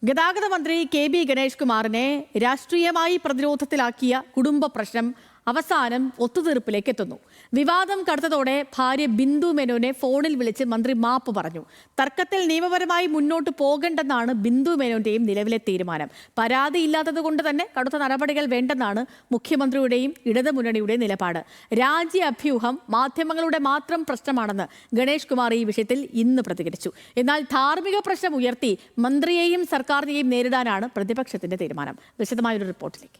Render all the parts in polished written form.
ഗതാഗത മന്ത്രി കെ.ബി. ഗണേഷ് കുമാറിനെ രാഷ്ട്രീയമായി പ്രതിരോധത്തിലാക്കിയ കുടുംബ പ്രശ്നം അവസാനം ഒത്തുതീർപ്പിലേക്ക് എത്തുന്നു. വിവാദം കടുത്തതോടെ ഭാര്യ ബിന്ദു മേനോനെ ഫോണിൽ വിളിച്ച് മന്ത്രി മാപ്പ് പറഞ്ഞു. തർക്കത്തിൽ നിയമപരമായി മുന്നോട്ട് പോകണ്ടെന്നാണ് ബിന്ദു മേനോന്റെയും നിലവിലെ തീരുമാനം. പരാതിയില്ലാത്തതുകൊണ്ട് തന്നെ കടുത്ത നടപടികൾ വേണ്ടെന്നാണ് മുഖ്യമന്ത്രിയുടെയും ഇടതുമുന്നണിയുടെയും നിലപാട്. രാജി അഭ്യൂഹം മാധ്യമങ്ങളുടെ മാത്രം പ്രശ്നമാണെന്ന് ഗണേഷ് കുമാർ ഈ വിഷയത്തിൽ ഇന്ന് പ്രതികരിച്ചു. എന്നാൽ ധാർമ്മിക പ്രശ്നം ഉയർത്തി മന്ത്രിയെയും സർക്കാരിനെയും നേരിടാനാണ് പ്രതിപക്ഷത്തിന്റെ തീരുമാനം. വിശദമായൊരു റിപ്പോർട്ടിലേക്ക്.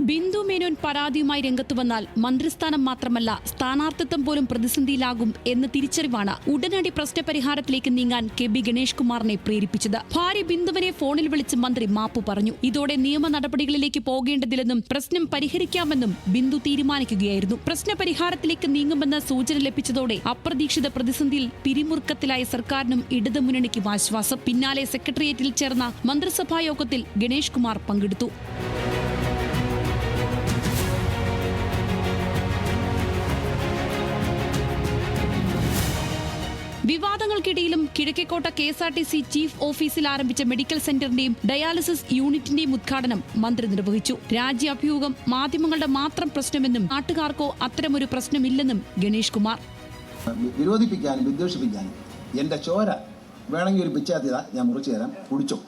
ബിന്ദു മേനോൻ പരാതിയുമായി രംഗത്തു വന്നാൽ മന്ത്രിസ്ഥാനം മാത്രമല്ല സ്ഥാനാർത്ഥിത്വം പോലും പ്രതിസന്ധിയിലാകും എന്ന തിരിച്ചറിവാണ് ഉടനടി പ്രശ്നപരിഹാരത്തിലേക്ക് നീങ്ങാൻ കെ.ബി. ഗണേഷ് കുമാറിനെ പ്രേരിപ്പിച്ചത്. ഭാര്യ ബിന്ദുവിനെ ഫോണിൽ വിളിച്ച് മന്ത്രി മാപ്പ് പറഞ്ഞു. ഇതോടെ നിയമ നടപടികളിലേക്ക് പോകേണ്ടതില്ലെന്നും പ്രശ്നം പരിഹരിക്കാമെന്നും ബിന്ദു തീരുമാനിക്കുകയായിരുന്നു. പ്രശ്നപരിഹാരത്തിലേക്ക് നീങ്ങുമെന്ന സൂചന ലഭിച്ചതോടെ അപ്രതീക്ഷിത പ്രതിസന്ധിയിൽ പിരിമുറുക്കത്തിലായ സർക്കാരിനും ഇടതുമുന്നണിക്കും ആശ്വാസം. പിന്നാലെ സെക്രട്ടേറിയറ്റിൽ ചേർന്ന മന്ത്രിസഭാ യോഗത്തിൽ ഗണേഷ് കുമാർ പങ്കെടുത്തു. വിവാദങ്ങൾക്കിടയിലും കിഴക്കേക്കോട്ട KSRTC ചീഫ് ഓഫീസിൽ ആരംഭിച്ച മെഡിക്കൽ സെന്ററിന്റെയും ഡയാലിസിസ് യൂണിറ്റിന്റെയും ഉദ്ഘാടനം മന്ത്രി നിർവഹിച്ചു. രാജി അഭ്യൂഹം മാധ്യമങ്ങളുടെ മാത്രം പ്രശ്നമെന്നും നാട്ടുകാർക്കോ അത്തരമൊരു പ്രശ്നമില്ലെന്നും ഗണേഷ് കുമാർ. വിരോധിപ്പിക്കാനും വിദ്വേഷിപ്പിക്കാനും എന്റെ ചോര വേണമെങ്കിൽ ഒരു പിച്ചാത്തിയതാ ഞാൻ മുറിച്ചു തരാം, കുടിച്ചോ.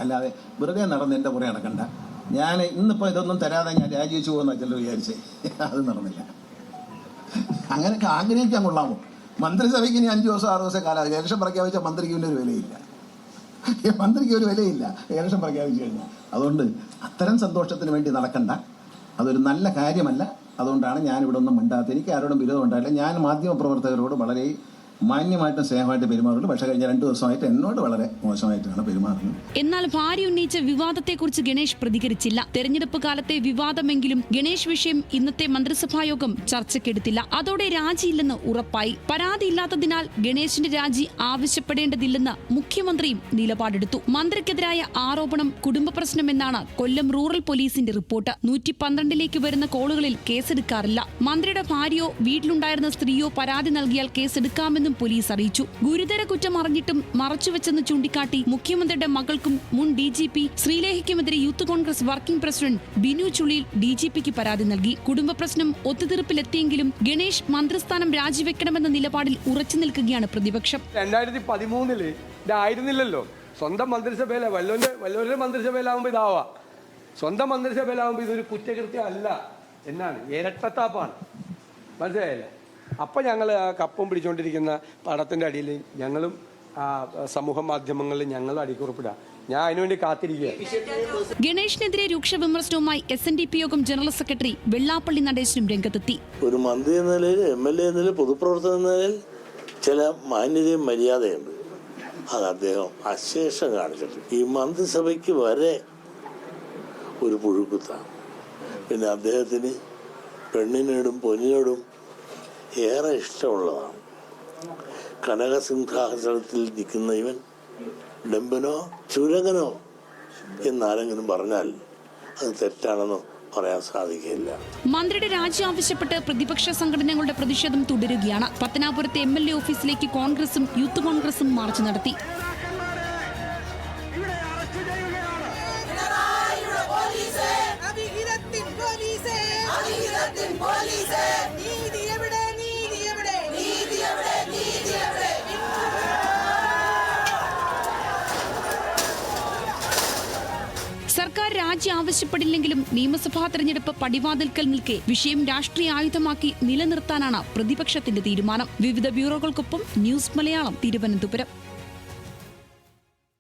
അല്ലാതെ വെറുതെ നടന്ന് എന്റെ പുറകെ നടക്കണ്ട. ഞാൻ ഇന്നിപ്പോ ഇതൊന്നും തരാതെ ഞാൻ രാജിവെച്ചു പോകുന്ന ചിലർ വിചാരിച്ചേ, അത് നടന്നില്ല. അങ്ങനെയൊക്കെ ആഗ്രഹിക്കാൻ കൊള്ളാമോ? മന്ത്രിസഭയ്ക്ക് ഇനി 5 ദിവസം 6 ദിവസം കാലം ഇലക്ഷൻ പ്രഖ്യാപിച്ച മന്ത്രിക്ക് ഒരു വിലയില്ല. മന്ത്രിക്ക് ഒരു വിലയില്ല ഇലക്ഷൻ പ്രഖ്യാപിച്ചു കഴിഞ്ഞാൽ. അതുകൊണ്ട് അത്തരം സന്തോഷത്തിന് വേണ്ടി നടക്കണ്ട, അതൊരു നല്ല കാര്യമല്ല. അതുകൊണ്ടാണ് ഞാനിവിടെ ഒന്നും മിണ്ടാത്തത്. എനിക്ക് ആരോടും വിരോധം ഉണ്ടായില്ല. ഞാൻ മാധ്യമപ്രവർത്തകരോട് വളരെ മാന്യമായിട്ടും സ്നേഹമായിട്ട് പെരുമാറുള്ളൂ. പക്ഷേ കഴിഞ്ഞ 2 ദിവസമായിട്ട് എന്നോട് വളരെ മോശമായിട്ടാണ് പെരുമാറുന്നത്. എന്നാൽ ഭാര്യ ഉന്നയിച്ച വിവാദത്തെക്കുറിച്ച് ഗണേഷ് പ്രതികരിച്ചില്ല. തെരഞ്ഞെടുപ്പ് കാലത്തെ വിവാദമെങ്കിലും ഗണേഷ് വിഷയം ഇന്നത്തെ മന്ത്രിസഭായോഗം ചർച്ചയ്ക്കെടുത്തില്ല. അതോടെ രാജിയില്ലെന്ന് ഉറപ്പായി. പരാതിയില്ലാത്തതിനാൽ ഗണേഷിന്റെ രാജി ആവശ്യപ്പെടേണ്ടതില്ലെന്ന് മുഖ്യമന്ത്രിയും നിലപാടെടുത്തു. മന്ത്രിക്കെതിരായ ആരോപണം കുടുംബ പ്രശ്നമെന്നാണ് കൊല്ലം റൂറൽ പോലീസിന്റെ റിപ്പോർട്ട്. 112ലേക്ക് വരുന്ന കോളുകളിൽ കേസെടുക്കാറില്ല. മന്ത്രിയുടെ ഭാര്യയോ വീട്ടിലുണ്ടായിരുന്ന സ്ത്രീയോ പരാതി നൽകിയാൽ കേസെടുക്കാമെന്ന് പോലീസ് അറിയിച്ചു. ഗുരുതര കുറ്റം അറിഞ്ഞിട്ടും മറച്ചുവെച്ചെന്ന് ചൂണ്ടിക്കാട്ടി മുഖ്യമന്ത്രിയുടെ മകൾക്കും മുൻ DGP ശ്രീലേഖയ്ക്കുമെതിരെ youth Congress working president Binu Chulliyil DGPക്ക് പരാതി നൽകി. കുടുംബ പ്രശ്നം ഒത്തുതീർപ്പിലെത്തിയെങ്കിലും ഗണേഷ് മന്ത്രിസ്ഥാനം രാജിവെക്കണമെന്ന നിലപാടിൽ ഉറച്ചു നിൽക്കുകയാണ് പ്രതിപക്ഷം. 2013 ഇതായിരുന്നില്ലല്ലോ. സ്വന്തം മന്ത്രിസഭയിലെ വല്ലവരുടെ മന്ത്രിസഭയിലാവുമ്പോൾ ഇതാവാ, സ്വന്തം മന്ത്രിസഭയിലാവുമ്പോൾ ഇതൊരു കുറ്റകൃത്യം അല്ല എന്നാണ്, ഇരട്ടത്താപ്പാണ്. മനസ്സിലായില്ല? അപ്പം ഞങ്ങൾ ആ കപ്പം പിടിച്ചുകൊണ്ടിരിക്കുന്ന പടത്തിൻ്റെ അടിയിൽ ഞങ്ങളും സമൂഹ മാധ്യമങ്ങളിൽ ഞങ്ങളും അടിക്കുറിപ്പിടുക. ഞാൻ അതിനുവേണ്ടി കാത്തിരിക്കുക. ഗണേഷിനെതിരെ രൂക്ഷ വിമർശനവുമായി SNDP യോഗം ജനറൽ സെക്രട്ടറി വെള്ളാപ്പള്ളി നടേശനും രംഗത്തെത്തി. ഒരു മന്ത്രി എന്ന നിലയിൽ, MLA എന്ന നിലയിൽ, പൊതുപ്രവർത്തകൻ എന്ന നിലയിൽ ചില മാന്യതയും മര്യാദയുണ്ട്. അത് അദ്ദേഹം അശേഷം കാണിച്ചിട്ട് ഈ മന്ത്രിസഭയ്ക്ക് വരെ ഒരു പുഴുക്കുത്താണ്. പിന്നെ അദ്ദേഹത്തിന് പെണ്ണിനോടും പൊന്നിനോടും ഏറെ ഇഷ്ടമുള്ളതാണ്. കനകസിംഹാസനത്തിൽ നിൽക്കുന്ന ഇവൻ ഡംബനോ ചുരകനോ എന്നാരെങ്കിലും പറഞ്ഞാൽ അത് തെറ്റാണെന്നോ പറയാൻ സാധിക്കില്ല. മന്ത്രിയുടെ രാജി ആവശ്യപ്പെട്ട് പ്രതിപക്ഷ സംഘടനകളുടെ പ്രതിഷേധം തുടരുകയാണ്. പത്തനാപുരത്തെ MLA ഓഫീസിലേക്ക് കോൺഗ്രസും യൂത്ത് കോൺഗ്രസും മാർച്ച് നടത്തി. സർക്കാർ രാജി ആവശ്യപ്പെടില്ലെങ്കിലും നിയമസഭാ തെരഞ്ഞെടുപ്പ് പടിവാതിൽക്കൽ നിൽക്കെ വിഷയം രാഷ്ട്രീയ ആയുധമാക്കി നിലനിർത്താനാണ് പ്രതിപക്ഷത്തിന്റെ തീരുമാനം. വിവിധ ബ്യൂറോകൾക്കൊപ്പം ന്യൂസ് മലയാളം, തിരുവനന്തപുരം.